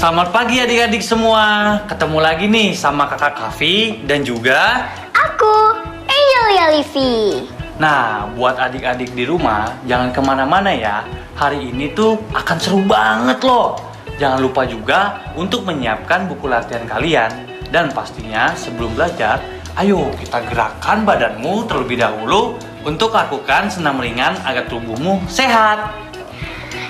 Selamat pagi adik-adik semua. Ketemu lagi nih sama kakak Kavi dan juga aku, Angel Yalivi. Nah, buat adik-adik di rumah jangan kemana-mana ya. Hari ini tuh akan seru banget loh. Jangan lupa juga untuk menyiapkan buku latihan kalian. Dan pastinya sebelum belajar, ayo kita gerakkan badanmu terlebih dahulu untuk lakukan senam ringan agar tubuhmu sehat.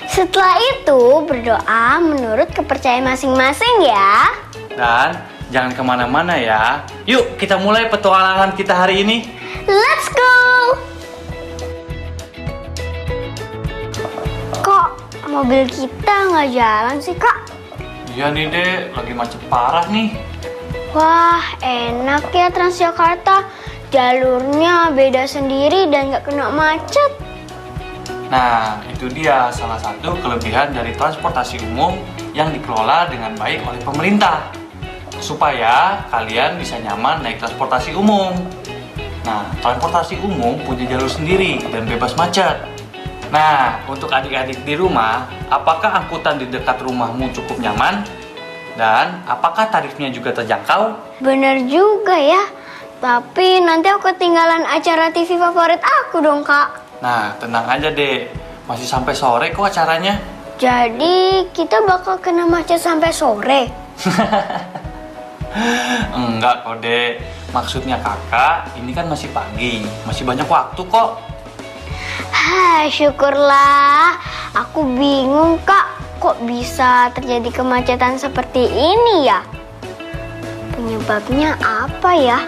Setelah itu berdoa menurut kepercayaan masing-masing ya. Dan jangan kemana-mana ya. Yuk kita mulai petualangan kita hari ini. Let's go! Kok mobil kita nggak jalan sih kak? Iya nih dek, lagi macet parah nih. Wah enak ya Transjakarta. Jalurnya beda sendiri dan nggak kena macet. Nah, itu dia salah satu kelebihan dari transportasi umum yang dikelola dengan baik oleh pemerintah. Supaya kalian bisa nyaman naik transportasi umum. Nah, transportasi umum punya jalur sendiri dan bebas macet. Nah, untuk adik-adik di rumah, apakah angkutan di dekat rumahmu cukup nyaman? Dan apakah tarifnya juga terjangkau? Bener juga ya. Tapi nanti aku ketinggalan acara TV favorit aku dong kak. Nah, tenang aja deh, masih sampai sore kok acaranya. Jadi kita bakal kena macet sampai sore. Enggak kok dek, maksudnya kakak ini kan masih pagi, masih banyak waktu kok. Syukurlah. Aku bingung kak, kok bisa terjadi kemacetan seperti ini ya? Penyebabnya apa ya?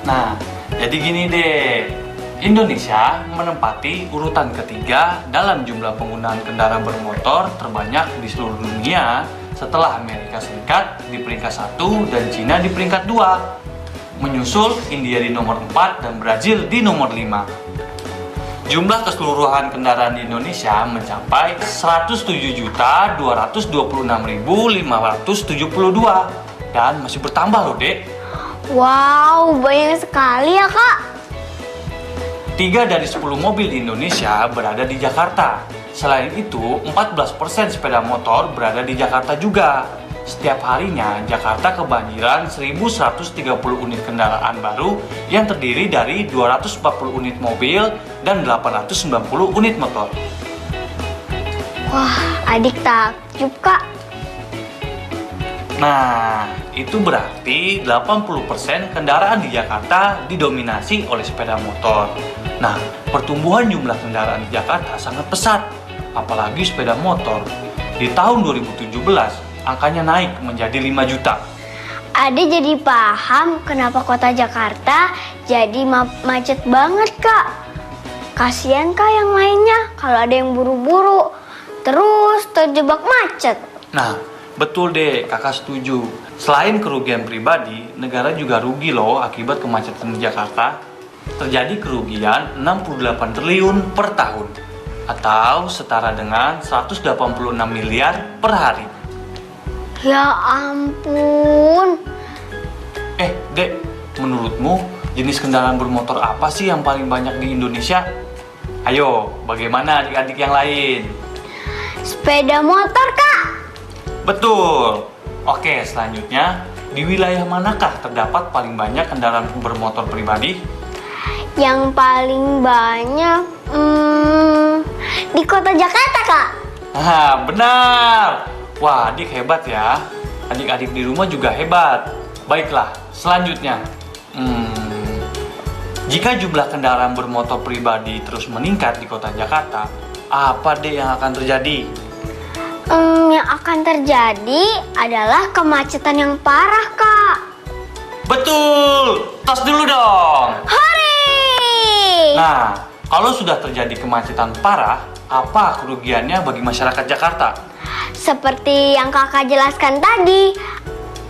Nah, jadi gini deh, Indonesia menempati urutan ketiga dalam jumlah penggunaan kendaraan bermotor terbanyak di seluruh dunia setelah Amerika Serikat di peringkat 1 dan Cina di peringkat 2. Menyusul India di nomor 4 dan Brazil di nomor 5. Jumlah keseluruhan kendaraan di Indonesia mencapai 107.226.572 dan masih bertambah loh dek. Wow, banyak sekali ya kak. 3 dari 10 mobil di Indonesia berada di Jakarta. Selain itu, 14% sepeda motor berada di Jakarta juga. Setiap harinya, Jakarta kebanjiran 1.130 unit kendaraan baru yang terdiri dari 240 unit mobil dan 890 unit motor. Wah, adik takjub kak. Nah, itu berarti 80% kendaraan di Jakarta didominasi oleh sepeda motor. Nah, pertumbuhan jumlah kendaraan di Jakarta sangat pesat, apalagi sepeda motor. Di tahun 2017, angkanya naik menjadi 5 juta. Adik jadi paham kenapa kota Jakarta jadi macet banget kak. Kasian kak yang lainnya kalau ada yang buru-buru, terus terjebak macet. Nah, betul deh, kakak setuju. Selain kerugian pribadi, negara juga rugi loh akibat kemacetan di Jakarta. Terjadi kerugian 68 triliun per tahun atau setara dengan 186 miliar per hari. Ya ampun. Dek, menurutmu jenis kendaraan bermotor apa sih yang paling banyak di Indonesia? Ayo, bagaimana adik-adik yang lain? Sepeda motor kak. Betul. Oke, selanjutnya, di wilayah manakah terdapat paling banyak kendaraan bermotor pribadi? Yang paling banyak di kota Jakarta kak. Benar. Wah, adik hebat ya. Adik-adik di rumah juga hebat. Baiklah, selanjutnya. Jika jumlah kendaraan bermotor pribadi terus meningkat di kota Jakarta, apa deh yang akan terjadi? Yang akan terjadi adalah kemacetan yang parah kak. Betul. Tos dulu dong. Hore! Nah, kalau sudah terjadi kemacetan parah, apa kerugiannya bagi masyarakat Jakarta? Seperti yang kakak jelaskan tadi,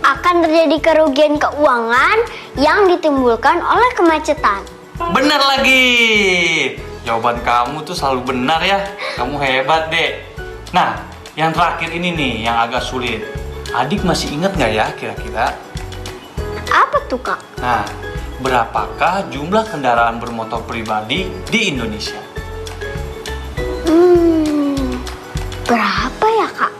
akan terjadi kerugian keuangan yang ditimbulkan oleh kemacetan. Benar lagi. Jawaban kamu tuh selalu benar ya. Kamu hebat deh. Nah, yang terakhir ini nih yang agak sulit. Adik masih ingat nggak ya kira-kira? Apa tuh kak? Nah, berapakah jumlah kendaraan bermotor pribadi di Indonesia? Berapa ya kak?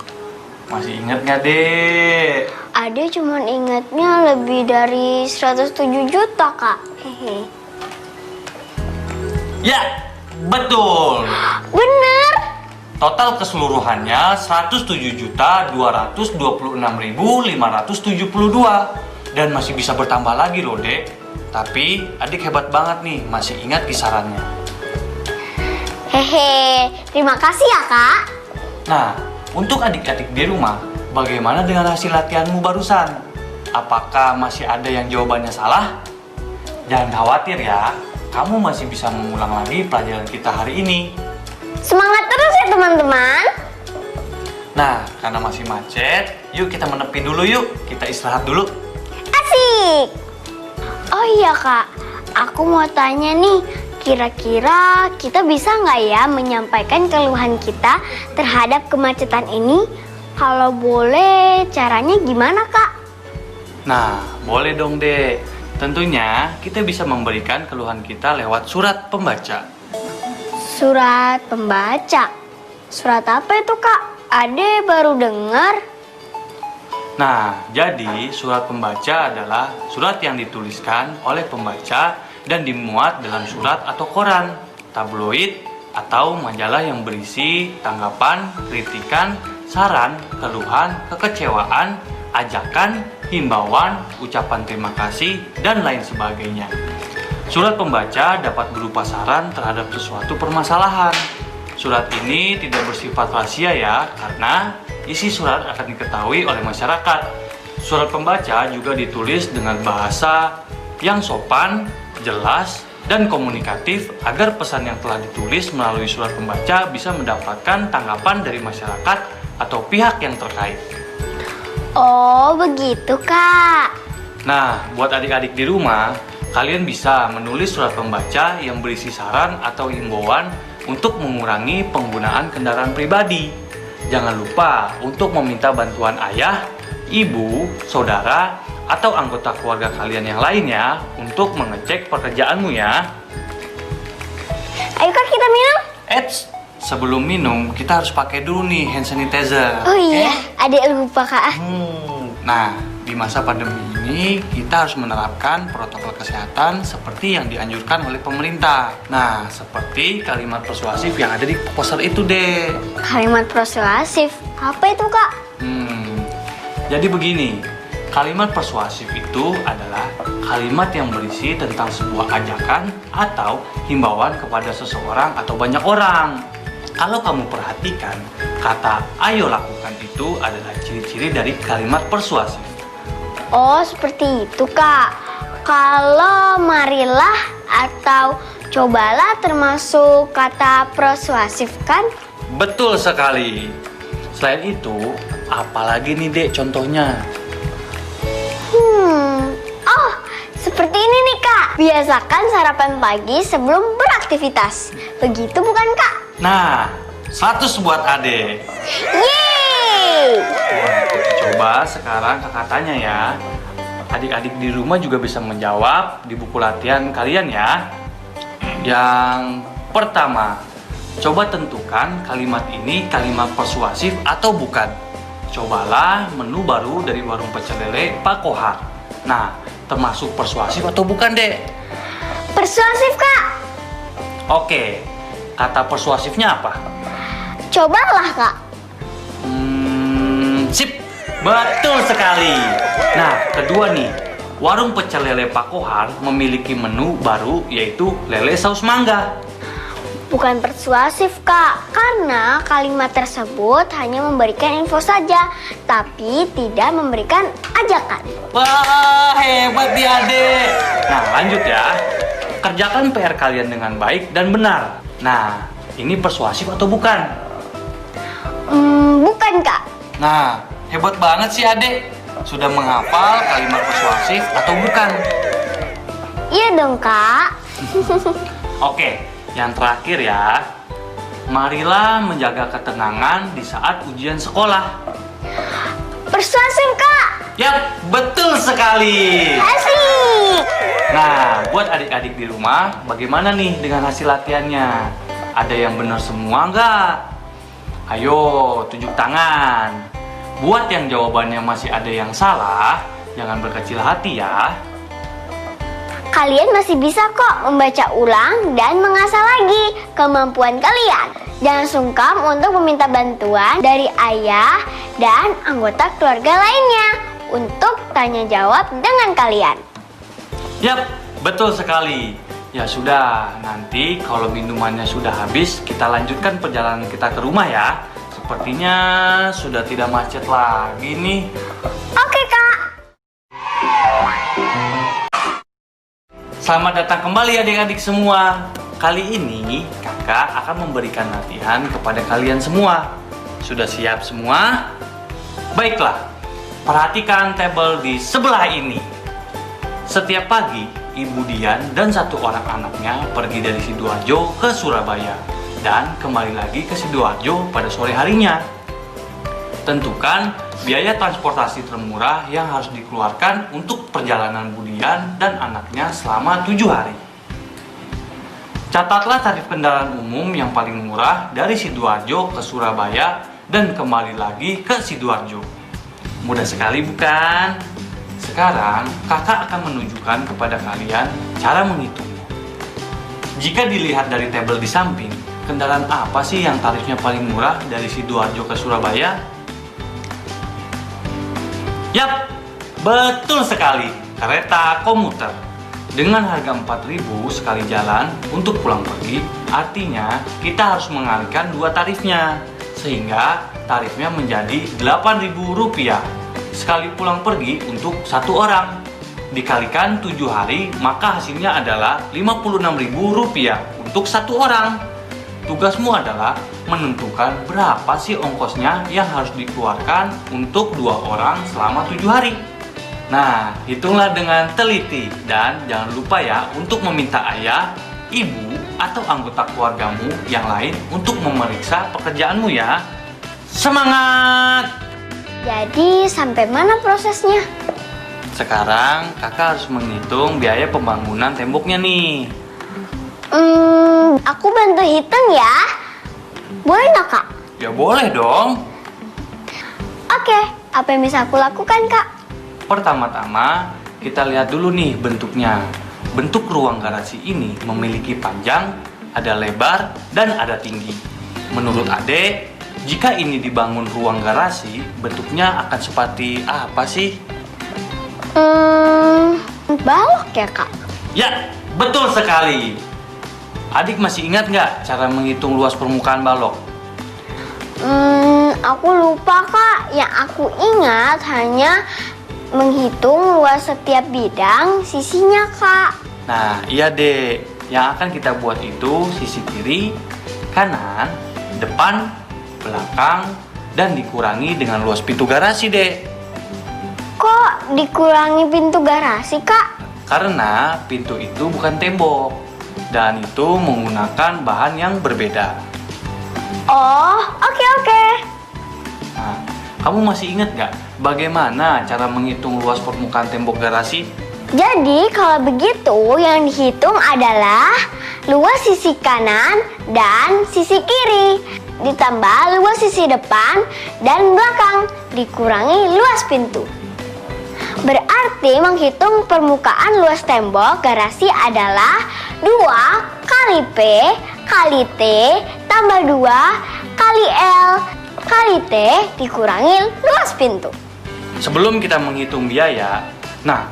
Masih ingat nggak, Dek? Ade cuma ingatnya lebih dari 107 juta, Kak. Hehe. Ya, betul. Bener. Total keseluruhannya 107.226.572 dan masih bisa bertambah lagi loh, Dek. Tapi adik hebat banget nih, masih ingat kisarannya. Hehe. Terima kasih ya, Kak. Nah, untuk adik-adik di rumah, bagaimana dengan hasil latihanmu barusan? Apakah masih ada yang jawabannya salah? Jangan khawatir ya, kamu masih bisa mengulang lagi pelajaran kita hari ini. Semangat terus ya, teman-teman. Nah, karena masih macet, yuk kita menepi dulu yuk. Kita istirahat dulu. Asik. Oh iya, Kak. Aku mau tanya nih, kira-kira kita bisa nggak ya menyampaikan keluhan kita terhadap kemacetan ini? Kalau boleh, caranya gimana, Kak? Nah, boleh dong, Dek. Tentunya kita bisa memberikan keluhan kita lewat surat pembaca. Surat pembaca. Surat apa itu, Kak? Ade baru dengar. Nah, jadi surat pembaca adalah surat yang dituliskan oleh pembaca dan dimuat dalam surat atau koran, tabloid, atau majalah yang berisi tanggapan, kritikan, saran, keluhan, kekecewaan, ajakan, himbauan, ucapan terima kasih, dan lain sebagainya. Surat pembaca dapat berupa saran terhadap sesuatu permasalahan. Surat ini tidak bersifat rahasia ya, karena isi surat akan diketahui oleh masyarakat. Surat pembaca juga ditulis dengan bahasa yang sopan, jelas, dan komunikatif agar pesan yang telah ditulis melalui surat pembaca bisa mendapatkan tanggapan dari masyarakat atau pihak yang terkait. Oh, begitu, Kak. Nah, buat adik-adik di rumah, kalian bisa menulis surat pembaca yang berisi saran atau himbauan untuk mengurangi penggunaan kendaraan pribadi. Jangan lupa untuk meminta bantuan ayah, ibu, saudara, atau anggota keluarga kalian yang lainnya untuk mengecek pekerjaanmu ya. Ayo, Kak, kita minum. Eits, sebelum minum kita harus pakai dulu nih hand sanitizer. Oh iya, Adek lupa, Kak. Nah, di masa pandemi ini kita harus menerapkan protokol kesehatan seperti yang dianjurkan oleh pemerintah. Nah, seperti kalimat persuasif yang ada di poster itu deh. Kalimat persuasif. Apa itu, Kak? Jadi begini, kalimat persuasif itu adalah kalimat yang berisi tentang sebuah ajakan atau himbauan kepada seseorang atau banyak orang. Kalau kamu perhatikan, kata ayo lakukan itu adalah ciri-ciri dari kalimat persuasif. Oh, seperti itu, Kak. Kalau marilah atau cobalah termasuk kata persuasif kan? Betul sekali. Selain itu, apalagi nih Dek contohnya? Oh, seperti ini nih, Kak. Biasakan sarapan pagi sebelum beraktivitas. Begitu bukan, Kak? Nah, 100 buat Ade. Yeay! Coba sekarang kakak tanya ya. Adik-adik di rumah juga bisa menjawab di buku latihan kalian ya. Yang pertama, coba tentukan kalimat ini kalimat persuasif atau bukan. Cobalah menu baru dari warung pecel lele Pak Kohar. Nah, termasuk persuasif atau bukan, Dek? Persuasif, Kak. Oke, kata persuasifnya apa? Cobalah, Kak. Sip, betul sekali. Nah, kedua nih, warung pecel lele Pak Kohar memiliki menu baru yaitu lele saus mangga. Bukan persuasif, Kak, karena kalimat tersebut hanya memberikan info saja, tapi tidak memberikan ajakan. Wah, hebat nih Adek. Nah, lanjut ya. Kerjakan PR kalian dengan baik dan benar. Nah, ini persuasif atau bukan? Bukan, Kak. Nah, hebat banget sih Adek. Sudah menghafal kalimat persuasif atau bukan? Iya dong, Kak. Oke, yang terakhir ya. Marilah menjaga ketenangan di saat ujian sekolah. Persuasif, Kak. Yap, betul sekali. Asik. Nah, buat adik-adik di rumah, bagaimana nih dengan hasil latihannya? Ada yang benar semua nggak? Ayo, tunjuk tangan. Buat yang jawabannya masih ada yang salah, jangan berkecil hati ya. Kalian masih bisa kok membaca ulang dan mengasah lagi kemampuan kalian. Jangan sungkan untuk meminta bantuan dari ayah dan anggota keluarga lainnya untuk tanya jawab dengan kalian. Yap, betul sekali. Ya sudah, nanti kalau minumannya sudah habis, kita lanjutkan perjalanan kita ke rumah ya. Sepertinya sudah tidak macet lagi nih. Oke, Kak. Selamat datang kembali adik-adik semua. Kali ini kakak akan memberikan latihan kepada kalian semua. Sudah siap semua? Baiklah, perhatikan tabel di sebelah ini. Setiap pagi, Ibu Dian dan satu orang anaknya pergi dari Sidoarjo ke Surabaya dan kembali lagi ke Sidoarjo pada sore harinya. Tentukan biaya transportasi termurah yang harus dikeluarkan untuk perjalanan Bu Dian dan anaknya selama 7 hari. Catatlah tarif kendaraan umum yang paling murah dari Sidoarjo ke Surabaya dan kembali lagi ke Sidoarjo. Mudah sekali bukan? Sekarang kakak akan menunjukkan kepada kalian cara menghitungnya. Jika dilihat dari tabel di samping, kendaraan apa sih yang tarifnya paling murah dari Sidoarjo ke Surabaya? Yap, betul sekali, kereta komuter. Dengan harga 4.000 sekali jalan untuk pulang pergi, artinya kita harus mengalihkan 2 tarifnya, sehingga tarifnya menjadi Rp8.000 sekali pulang pergi untuk 1 orang. Dikalikan 7 hari, maka hasilnya adalah Rp56.000 untuk 1 orang. Tugasmu adalah menentukan berapa sih ongkosnya yang harus dikeluarkan untuk 2 orang selama 7 hari. Nah, hitunglah dengan teliti dan jangan lupa ya untuk meminta ayah, ibu, atau anggota keluargamu yang lain untuk memeriksa pekerjaanmu ya. Semangat! Jadi sampai mana prosesnya? Sekarang kakak harus menghitung biaya pembangunan temboknya nih. Aku bantu hitung ya. Boleh nggak, Kak? Ya boleh dong. Oke, apa yang bisa aku lakukan, Kak? Pertama-tama kita lihat dulu nih bentuknya. Bentuk ruang garasi ini memiliki panjang, ada lebar, dan ada tinggi. Menurut Adek, jika ini dibangun ruang garasi, bentuknya akan seperti apa sih? Balok ya, Kak? Ya, betul sekali. Adik masih ingat nggak cara menghitung luas permukaan balok? Aku lupa, Kak. Yang aku ingat hanya menghitung luas setiap bidang sisinya, Kak. Nah, iya dek. Yang akan kita buat itu sisi kiri, kanan, depan, belakang, dan dikurangi dengan luas pintu garasi, dek. Kok dikurangi pintu garasi, Kak? Karena pintu itu bukan tembok, dan itu menggunakan bahan yang berbeda. Oh, oke. Nah, kamu masih ingat nggak bagaimana cara menghitung luas permukaan tembok garasi? Jadi kalau begitu yang dihitung adalah luas sisi kanan dan sisi kiri ditambah luas sisi depan dan belakang dikurangi luas pintu. Berarti menghitung permukaan luas tembok garasi adalah 2 kali P kali T tambah 2 kali L kali T dikurangi luas pintu. Sebelum kita menghitung biaya, nah,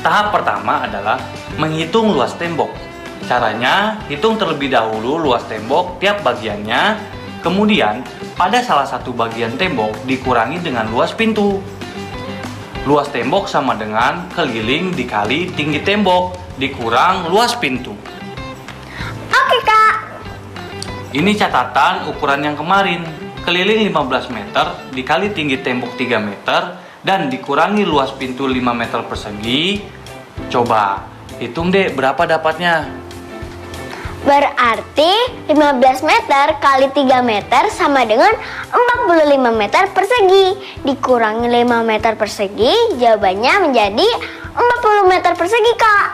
tahap pertama adalah menghitung luas tembok. Caranya, hitung terlebih dahulu luas tembok tiap bagiannya, kemudian pada salah satu bagian tembok dikurangi dengan luas pintu. Luas tembok sama dengan keliling dikali tinggi tembok dikurang luas pintu. Oke, Kak. Ini catatan ukuran yang kemarin. Keliling 15 meter dikali tinggi tembok 3 meter dan dikurangi luas pintu 5 meter persegi. Coba hitung deh berapa dapatnya. Berarti 15 meter kali 3 meter sama dengan 45 meter persegi. Dikurangi 5 meter persegi, jawabannya menjadi 40 meter persegi, Kak.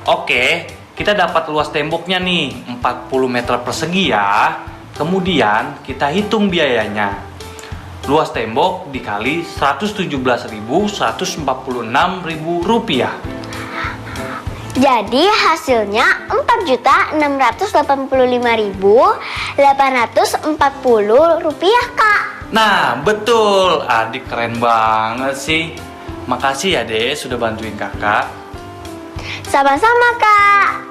Oke, kita dapat luas temboknya nih 40 meter persegi ya. Kemudian kita hitung biayanya. luas tembok dikali 117.146.000 rupiah. Jadi hasilnya 4.685.840 rupiah, Kak. Nah, betul. Adik keren banget sih. Makasih ya, Dek, sudah bantuin kakak. Sama-sama, Kak.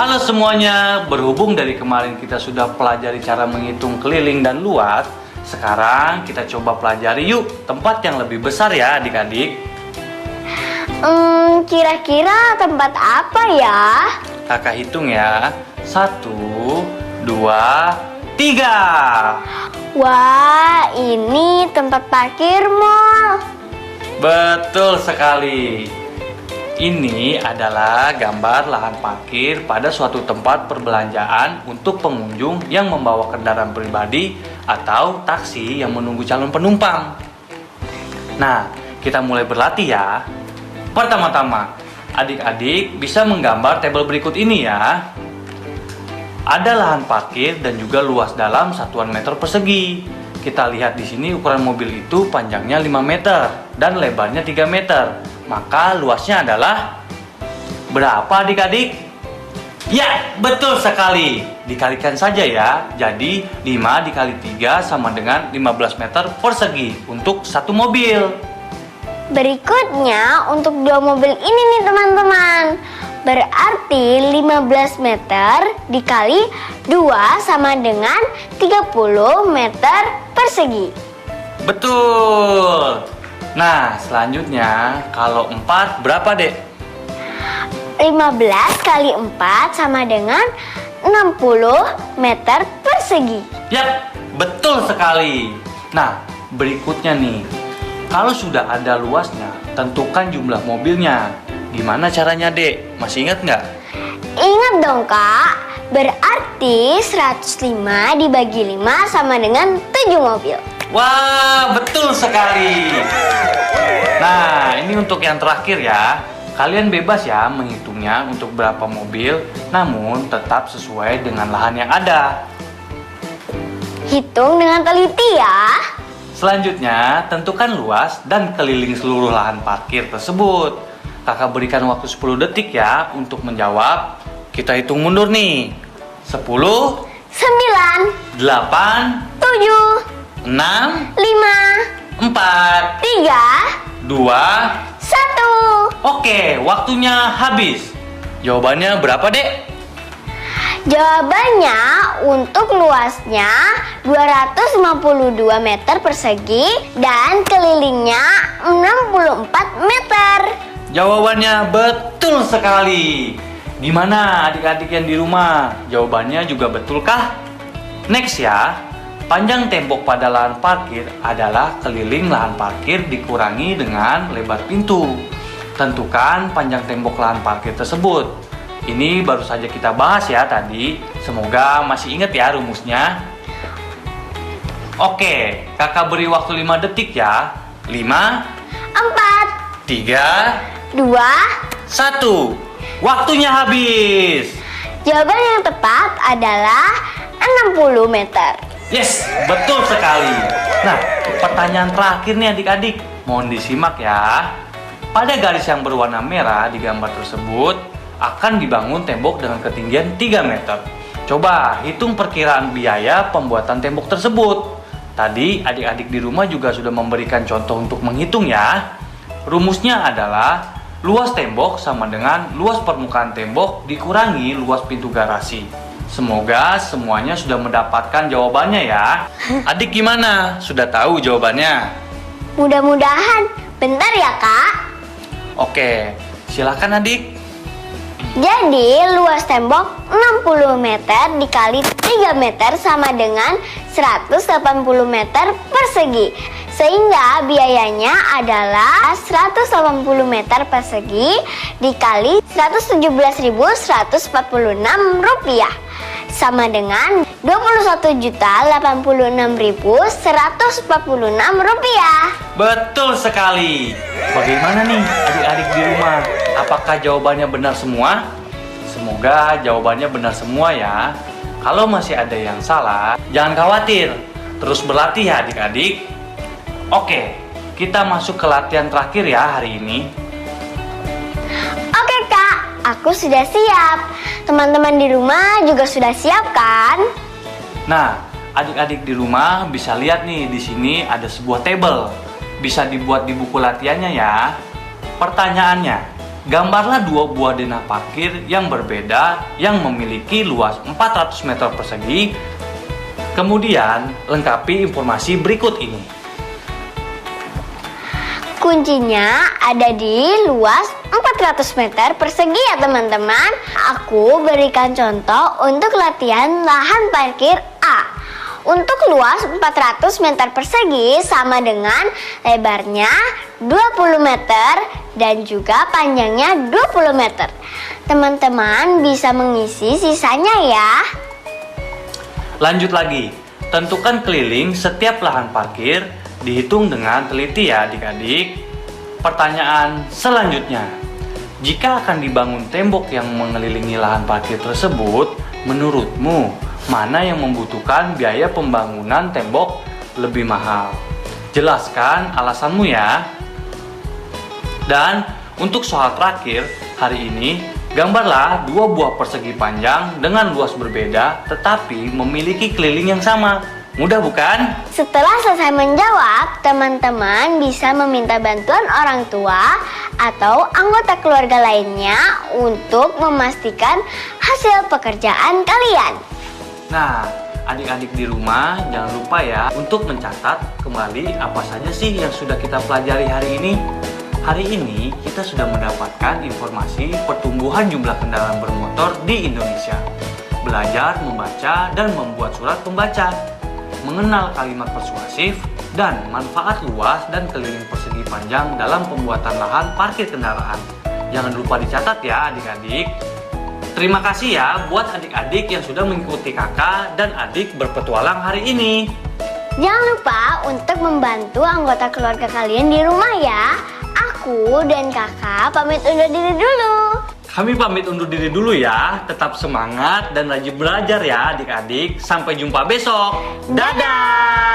Halo semuanya, berhubung dari kemarin kita sudah pelajari cara menghitung keliling dan luas, sekarang kita coba pelajari yuk tempat yang lebih besar ya adik-adik. Kira-kira tempat apa ya? Kakak hitung ya. 1, 2, 3. Wah, ini tempat parkir mall. Betul sekali. Ini adalah gambar lahan parkir pada suatu tempat perbelanjaan untuk pengunjung yang membawa kendaraan pribadi atau taksi yang menunggu calon penumpang. Nah, kita mulai berlatih ya. Pertama-tama, adik-adik bisa menggambar tabel berikut ini ya. Ada lahan parkir dan juga luas dalam satuan meter persegi. Kita lihat di sini ukuran mobil itu panjangnya 5 meter dan lebarnya 3 meter. Maka luasnya adalah berapa adik-adik? Ya, betul sekali. Dikalikan saja ya. Jadi 5 dikali 3 sama dengan 15 meter persegi untuk satu mobil. Berikutnya untuk dua mobil ini nih teman-teman. Berarti 15 meter dikali 2 sama dengan 30 meter persegi. Betul. Nah, selanjutnya kalau 4 berapa, Dek? 15 kali 4 sama dengan 60 meter persegi. Yap, betul sekali. Nah, berikutnya nih. Kalau sudah ada luasnya, tentukan jumlah mobilnya. Gimana caranya, Dek? Masih ingat nggak? Ingat dong, Kak. Berarti 105 dibagi 5 sama dengan 7 mobil. Wah, betul sekali. Nah, ini untuk yang terakhir ya. Kalian bebas ya menghitungnya untuk berapa mobil, namun tetap sesuai dengan lahan yang ada. Hitung dengan teliti ya. Selanjutnya, tentukan luas dan keliling seluruh lahan parkir tersebut. Kakak berikan waktu 10 detik ya untuk menjawab. Kita hitung mundur nih. 10, 9, 8, 7, 6, 5, 4, 3, 2, 1. Oke, waktunya habis. Jawabannya berapa, Dek? Jawabannya untuk luasnya 252 meter persegi dan kelilingnya 64 meter. Jawabannya betul sekali. Gimana adik-adik yang di rumah? Jawabannya juga betulkah? Next ya. Panjang tembok pada lahan parkir adalah keliling lahan parkir dikurangi dengan lebar pintu. Tentukan panjang tembok lahan parkir tersebut. Ini baru saja kita bahas ya tadi. Semoga masih ingat ya rumusnya. Oke, kakak beri waktu 5 detik ya. 5, 4, 3, 2, 1. Waktunya habis. jawaban yang tepat adalah 60 meter. Yes, betul sekali. Nah, pertanyaan terakhir nih adik-adik. Mohon disimak ya. Pada garis yang berwarna merah di gambar tersebut akan dibangun tembok dengan ketinggian 3 meter. Coba hitung perkiraan biaya pembuatan tembok tersebut. Tadi adik-adik di rumah juga sudah memberikan contoh untuk menghitung ya. Rumusnya adalah luas tembok sama dengan luas permukaan tembok dikurangi luas pintu garasi. Semoga semuanya sudah mendapatkan jawabannya ya. Adik gimana? Sudah tahu jawabannya? Mudah-mudahan. Bentar ya, Kak. Oke, silakan adik. Jadi luas tembok 60 meter dikali 3 meter sama dengan 180 meter persegi. Sehingga biayanya adalah 180 meter persegi dikali 117.146 rupiah. Sama dengan 21.086.146 rupiah. Betul sekali. Bagaimana nih adik-adik di rumah? Apakah jawabannya benar semua? Semoga jawabannya benar semua ya. Kalau masih ada yang salah, jangan khawatir. Terus berlatih ya adik-adik. Oke, kita masuk ke latihan terakhir ya hari ini. Oke Kak, aku sudah siap. Teman-teman di rumah juga sudah siap kan? Nah, adik-adik di rumah bisa lihat nih, di sini ada sebuah tabel. Bisa dibuat di buku latihannya ya. Pertanyaannya, gambarlah 2 buah denah parkir yang berbeda yang memiliki luas 400 meter persegi. Kemudian, lengkapi informasi berikut ini. Kuncinya ada di luas 400 meter persegi ya teman-teman. Aku berikan contoh untuk latihan lahan parkir A. Untuk luas 400 meter persegi sama dengan lebarnya 20 meter dan juga panjangnya 20 meter. Teman-teman bisa mengisi sisanya ya. Lanjut lagi, tentukan keliling setiap lahan parkir, dihitung dengan teliti ya adik-adik. Pertanyaan selanjutnya, jika akan dibangun tembok yang mengelilingi lahan parkir tersebut, menurutmu mana yang membutuhkan biaya pembangunan tembok lebih mahal? Jelaskan alasanmu ya. Dan untuk soal terakhir hari ini, gambarlah 2 buah persegi panjang dengan luas berbeda tetapi memiliki keliling yang sama. Mudah bukan? Setelah selesai menjawab, teman-teman bisa meminta bantuan orang tua atau anggota keluarga lainnya untuk memastikan hasil pekerjaan kalian. Nah, adik-adik di rumah jangan lupa ya untuk mencatat kembali apa saja sih yang sudah kita pelajari hari ini. Hari ini kita sudah mendapatkan informasi pertumbuhan jumlah kendaraan bermotor di Indonesia. Belajar membaca dan membuat surat pembaca. Mengenal kalimat persuasif dan manfaat luas dan keliling persegi panjang dalam pembuatan lahan parkir kendaraan. Jangan lupa dicatat ya adik-adik. Terima kasih ya buat adik-adik yang sudah mengikuti kakak dan adik berpetualang hari ini. Jangan lupa untuk membantu anggota keluarga kalian di rumah ya. Aku dan kakak pamit undur diri dulu. Kami pamit undur diri dulu ya. Tetap semangat dan rajin belajar ya adik-adik. Sampai jumpa besok. Dadah!